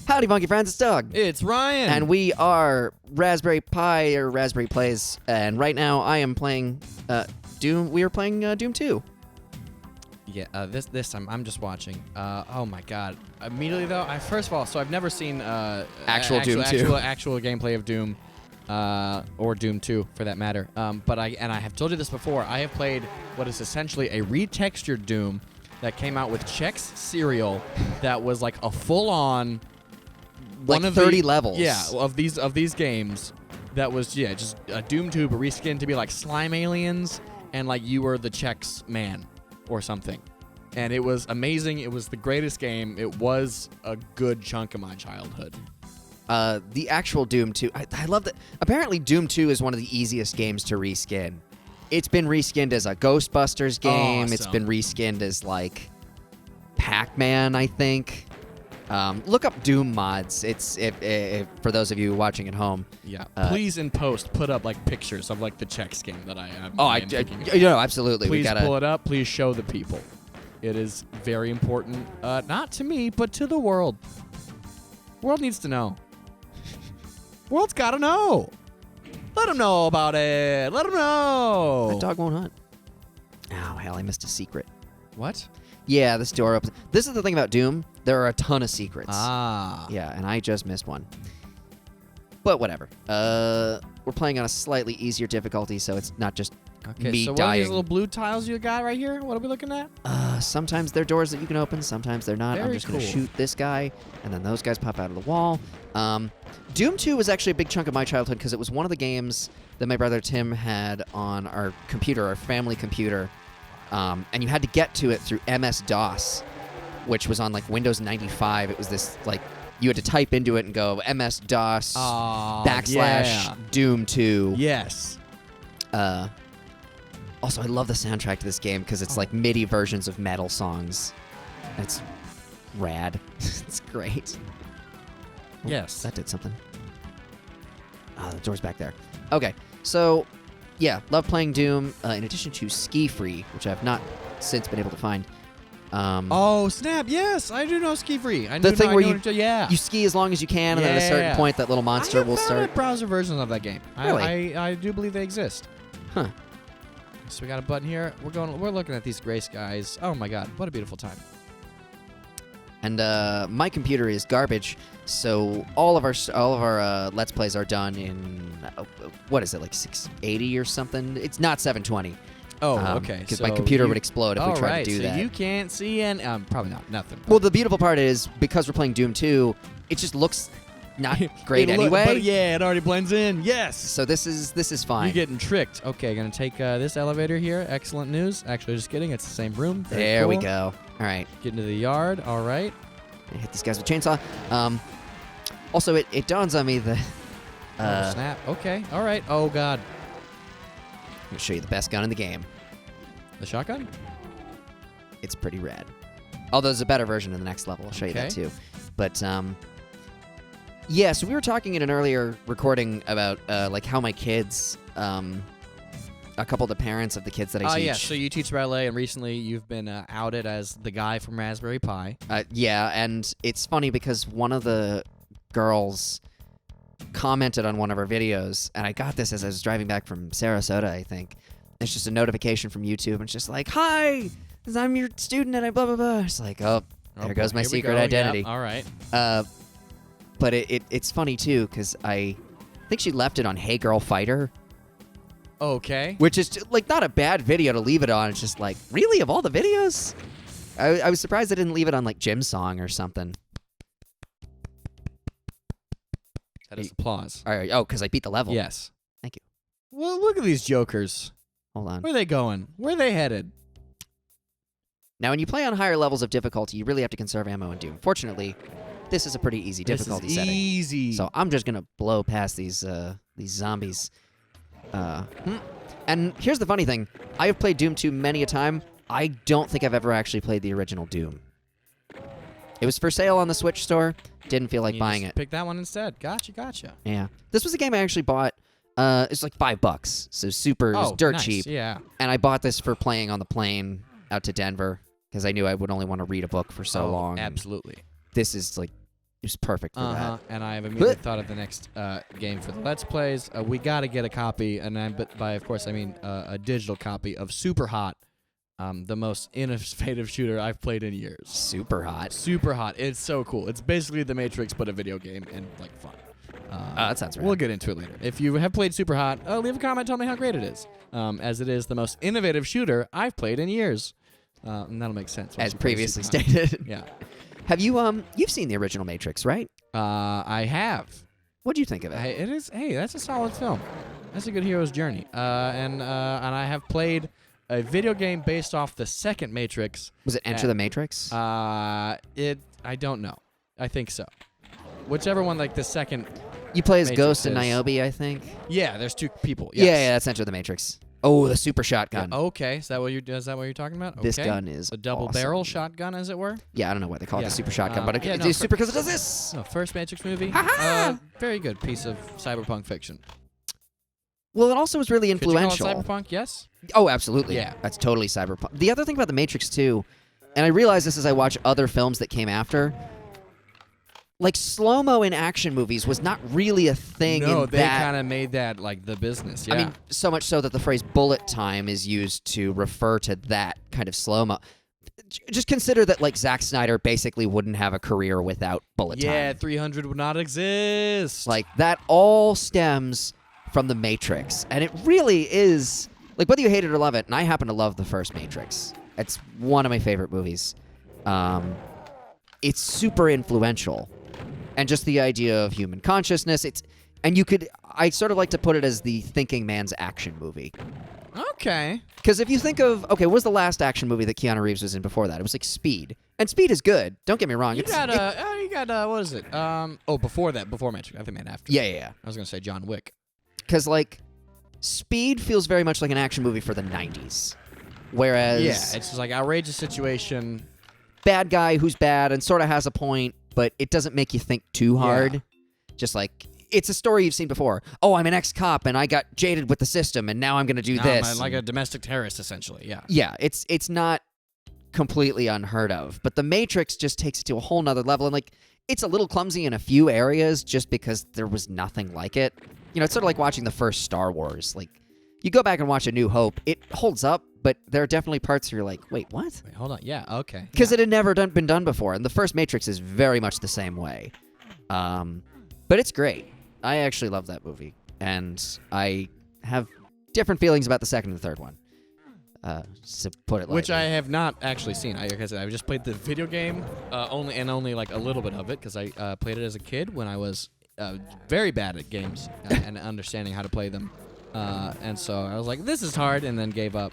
Howdy, Funky Friends, it's Doug. It's Ryan. And we are Raspberry Pi or Raspberry Plays, and right now I am playing Doom. We are playing Doom 2. Yeah, this time I'm just watching. Oh my god. Immediately though, first of all, so I've never seen Actual Doom 2. actual gameplay of Doom, or Doom 2 for that matter. But I have told you this before. I have played what is essentially a retextured Doom that came out with Chex cereal that was like a full-on Like 30 levels. Yeah, of these games. That was just a Doom 2 but reskinned to be like slime aliens and like you were the Chex man or something. And it was amazing. It was the greatest game. It was a good chunk of my childhood. The actual Doom 2, I love that. Apparently, Doom 2 is one of the easiest games to reskin. It's been reskinned as a Ghostbusters game. Awesome. It's been reskinned as like Pac-Man, I think. Look up Doom mods. It's if for those of you watching at home. Yeah. Please in post put up like pictures of like the Chex game that I am. Absolutely. Please we gotta pull it up. Please show the people. It is very important, not to me, but to the world. World needs to know. World's got to know. Let them know about it. Let them know. That dog won't hunt. Oh hell! I missed a secret. What? Yeah, this door opens. This is the thing about Doom. There are a ton of secrets. Ah. Yeah, and I just missed one. But whatever. We're playing on a slightly easier difficulty, so it's not just Okay, me so what are dying. these little blue tiles you got right here? What are we looking at? Sometimes they're doors that you can open, sometimes they're not. I'm Very just going to cool. shoot this guy, and then those guys pop out of the wall. Doom 2 was actually a big chunk of my childhood because it was one of the games that my brother Tim had on our computer, our family computer, and you had to get to it through MS-DOS, which was on like Windows 95. It was this like you had to type into it and go MS-DOS / Doom 2. Yes. Also, I love the soundtrack to this game because it's like MIDI versions of metal songs. It's rad. It's great. Oh, Yes. that did something. The door's back there. Okay, so yeah, love playing Doom. In addition to Ski Free, which I've not since been able to find. Oh snap! Yes, I do know Ski Free. I The know, thing I where know you ski as long as you can, and then at a certain Yeah. point, that little monster will I have start. found browser versions of that game. Really? I do believe they exist. Huh. So we got a button here. We're looking at these gray skies. Oh my god, what a beautiful time. And my computer is garbage, so all of our Let's Plays are done in what is it, like 680 or something? It's not 720. Oh, okay. Because so my computer you- would explode if we All tried right, to do so that. you can't see and probably not nothing. Well, the beautiful part is because we're playing Doom 2, it just looks not great It anyway. But yeah, it already blends in. Yes. So this is fine. You're getting tricked. Okay, gonna take this elevator here. Excellent news. Actually, just kidding. It's the same room. Very There we cool. go. All right, Get into the yard. All right. I hit these guys with a chainsaw. Also, it dawns on me that Oh, snap. Okay. All right. Oh god. I'm gonna show you the best gun in the game. The shotgun. It's pretty rad. Although there's a better version in the next level. I'll show you that Okay. too. But yeah. So we were talking in an earlier recording about like how my kids, a couple of the parents of the kids that I Oh teach. yeah. So you teach ballet, and recently you've been outed as the guy from Raspberry Pi. Yeah, and it's funny because one of the girls commented on one of our videos, and I got this as I was driving back from Sarasota, I think. It's just a notification from YouTube, and it's just like, "Hi, I'm your student," and I blah blah blah. It's like, oh, there goes my Here we secret go. identity. Yep. All right. But it's funny too because I think she left it on Hey Girl Fighter, Okay. which is like not a bad video to leave it on. It's just like, really, of all the videos, I was surprised I didn't leave it on like Jim Song or something. That is applause. All right, because I beat the level. Yes. Thank you. Well, look at these jokers. Hold on. Where are they going? Where are they headed? Now, when you play on higher levels of difficulty, you really have to conserve ammo in Doom. Fortunately, this is a pretty easy difficulty this is setting. easy. So I'm just gonna blow past these zombies. And here's the funny thing: I have played Doom 2 many a time. I don't think I've ever actually played the original Doom. It was for sale on the Switch store. Didn't feel like You buying just it. Pick that one instead. Gotcha. Yeah, this was a game I actually bought. It's like $5, so super. It was dirt nice. cheap. Yeah. And I bought this for playing on the plane out to Denver because I knew I would only want to read a book for so long. and Absolutely. This is like was perfect for that. And I have immediately thought of the next game for the Let's Plays. We got to get a copy, but by of course I mean a digital copy of Super Hot, the most innovative shooter I've played in years. Super hot. Super Hot. It's so cool. It's basically The Matrix, but a video game and like fun. That sounds right. We'll get into it later. If you have played Super Hot, leave a comment. Tell me how great it is. As it is the most innovative shooter I've played in years. And that'll make sense. As previously stated. Yeah. Have you you've seen the original Matrix, right? I have. What do you think of it? It is. Hey, that's a solid film. That's a good hero's journey. And I have played a video game based off the second Matrix. Was it Enter the Matrix? I don't know. I think so. Whichever one, like the second. You play as Matrix Ghost and is- Niobe, I think. Yeah, there's two people. Yeah, Yes. yeah, that's Enter the Matrix. Oh, the super shotgun. Yeah, okay, is that what you're talking about? This Okay. gun is a double awesome. barrel shotgun, as it were. Yeah, I don't know why they call it Yeah. the super shotgun, but yeah, it's no, super because it does this. No, first Matrix movie. Ha-ha! Very good piece of cyberpunk fiction. Well, it also was really Could you call it influential. cyberpunk? Yes. Oh, absolutely. Yeah. That's totally cyberpunk. The other thing about the Matrix too, and I realize this as I watch other films that came after, like slow-mo in action movies was not really a thing No, in they that. kind of made that like the business. Yeah. I mean, so much so that the phrase bullet time is used to refer to that kind of slow-mo. Just consider that like Zack Snyder basically wouldn't have a career without bullet yeah, time. 300 would not exist. Like that all stems from the Matrix. And it really is like whether you hate it or love it, and I happen to love the first Matrix. It's one of my favorite movies. It's super influential. And just the idea of human consciousness, I sort of like to put it as the thinking man's action movie. Okay. Because if you think of, what was the last action movie that Keanu Reeves was in before that? It was like Speed. And Speed is good. Don't get me wrong. You got what is it? Before Matrix. I think man after. Yeah. I was gonna say John Wick. Because like, Speed feels very much like an action movie for the 90s. Whereas Yeah, it's just like outrageous situation. bad guy who's bad and sort of has a point, but it doesn't make you think too hard. Yeah. Just like, it's a story you've seen before. Oh, I'm an ex-cop and I got jaded with the system and now I'm going to do this. I'm like a domestic terrorist, essentially. Yeah. Yeah, it's not completely unheard of. But The Matrix just takes it to a whole nother level. And like, it's a little clumsy in a few areas just because there was nothing like it. You know, it's sort of like watching the first Star Wars. Like, you go back and watch A New Hope, it holds up, but there are definitely parts where you're like, wait, what? Wait, hold on. Yeah. Okay. Because it had never been done before. And the first Matrix is very much the same way. But it's great. I actually love that movie. And I have different feelings about the second and third one. To put it lightly. Which I have not actually seen. Like I said, I've just played the video game, only like a little bit of it because I played it as a kid when I was very bad at games and understanding how to play them. And so I was like, this is hard, and then gave up.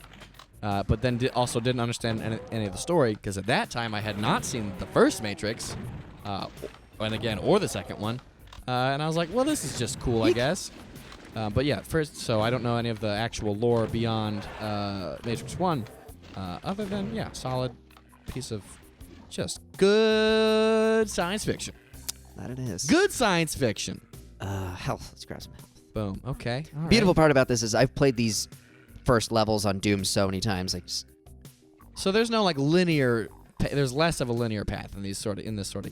But then also didn't understand any of the story because at that time I had not seen the first Matrix, or the second one. And I was like, well, this is just cool, I guess. But yeah, so I don't know any of the actual lore beyond Matrix 1, other than, solid piece of just good science fiction. That it is. Good science fiction. Health. Let's grab some health. Boom. Okay. All right. Beautiful part about this is I've played these first levels on Doom so many times. Like, So there's no like linear. There's less of a linear path in this sort of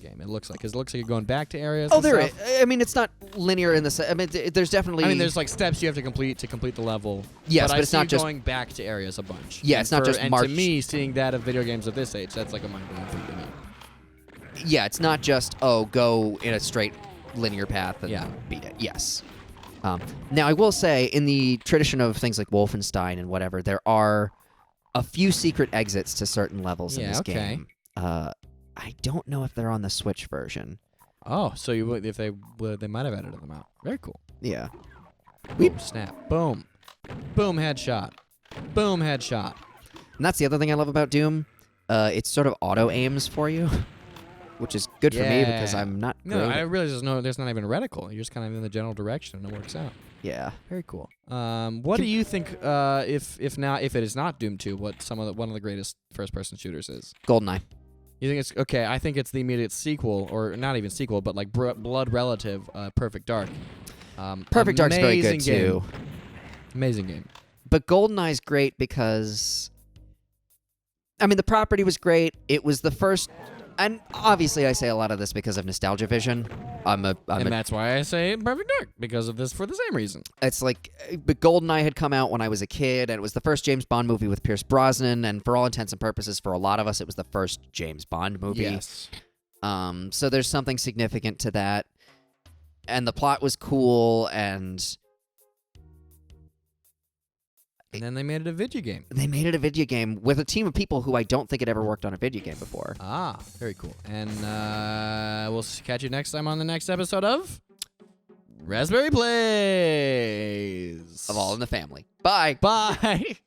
game. It looks like because it looks like you're going back to areas. oh, and there. stuff. I mean, it's not linear in the. I mean, there's definitely. I mean, there's like steps you have to complete the level. Yes, but but I it's see not you just- going back to areas a bunch. Yeah, And it's not just and march- to me, seeing that of video games of this age, that's like a mind-blowing thing to me. Yeah, it's not just go in a straight linear path and Yeah. beat it. Yes. Now I will say, in the tradition of things like Wolfenstein and whatever, there are a few secret exits to certain levels in Yeah, this okay. game. I don't know if they're on the Switch version. Oh, so if they would, they might have edited them out. Very cool. Yeah. Boom, snap, boom, boom, headshot, boom, headshot. And that's the other thing I love about Doom. It sort of auto aims for you, which is good for me because Yeah. I'm not No, great. I realize there's not even a reticle. You're just kind of in the general direction, and it works out. Yeah. Very cool. What do you think? If it is not Doom 2, what one of the greatest first-person shooters is? GoldenEye. You think it's okay? I think it's the immediate sequel, or not even sequel, but like blood relative, Perfect Dark. Perfect Dark's very good amazing game. too. Amazing game. But GoldenEye's great because, I mean, the property was great. It was the first. And obviously, I say a lot of this because of nostalgia vision. And that's why I say Perfect Dark, because of this, for the same reason. It's like, but GoldenEye had come out when I was a kid, and it was the first James Bond movie with Pierce Brosnan, and for all intents and purposes, for a lot of us, it was the first James Bond movie. Yes. So there's something significant to that, and the plot was cool, and then they made it a video game. they made it a video game with a team of people who I don't think had ever worked on a video game before. Ah, very cool. And we'll catch you next time on the next episode of Raspberry Plays. Of All in the Family. Bye. Bye.